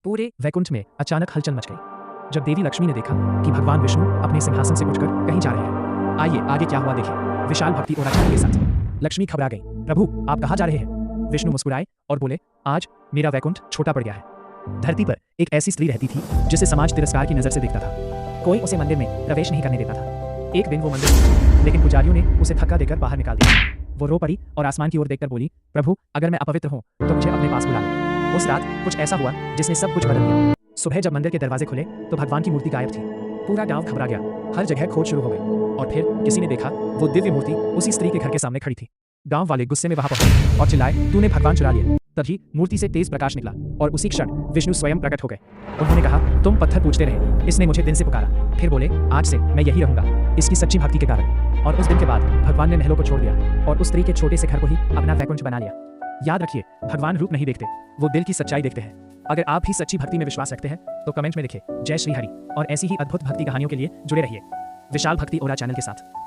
पूरे वैकुंठ में अचानक हलचल मच गई जब देवी लक्ष्मी ने देखा कि भगवान विष्णु अपने सिंहासन से उठकर कहीं जा रहे हैं। आइए आगे क्या हुआ देखें विशाल भक्ति और आचार्य के साथ। लक्ष्मी घबरा गई, प्रभु आप कहाँ जा रहे हैं? विष्णु मुस्कुराए और बोले, आज मेरा वैकुंठ छोटा पड़ गया है। धरती पर एक ऐसी स्त्री रहती थी जिसे समाज तिरस्कार की नजर से देखता था। कोई उसे मंदिर में प्रवेश नहीं करने देता था। एक दिन वो मंदिर गई, लेकिन पुजारियों ने उसे धक्का देकर बाहर निकाल दिया। वो रो पड़ी और आसमान की ओर देखकर बोली, प्रभु अगर मैं अपवित्र हूँ तो मुझे अपने पास बुला लो। उस रात कुछ ऐसा हुआ जिसने सब कुछ बदल दिया। सुबह जब मंदिर के दरवाजे खुले तो भगवान की मूर्ति गायब थी। पूरा गांव घबरा गया, हर जगह खोज शुरू हो गई और फिर किसी ने देखा वो दिव्य मूर्ति उसी स्त्री के घर के सामने खड़ी थी। गांव वाले गुस्से में वहां पहुंचे और चिल्लाए, तूने भगवान चुरा लिए। तभी मूर्ति से तेज प्रकाश निकला और उसी क्षण विष्णु स्वयं प्रकट हो गए। उन्होंने कहा, तुम पत्थर पूजते रहे, इसने मुझे दिन से पुकारा। फिर बोले, आज से मैं यही रहूंगा इसकी सच्ची भक्ति के कारण। और उस दिन के बाद भगवान ने महलों को छोड़ दिया और उस स्त्री के छोटे से घर को ही अपना वैकुंठ बना लिया। याद रखिए, भगवान रूप नहीं देखते, वो दिल की सच्चाई देखते हैं। अगर आप भी सच्ची भक्ति में विश्वास रखते हैं तो कमेंट में लिखें जय श्री हरि और ऐसी ही अद्भुत भक्ति कहानियों के लिए जुड़े रहिए विशाल भक्ति ओरा चैनल के साथ।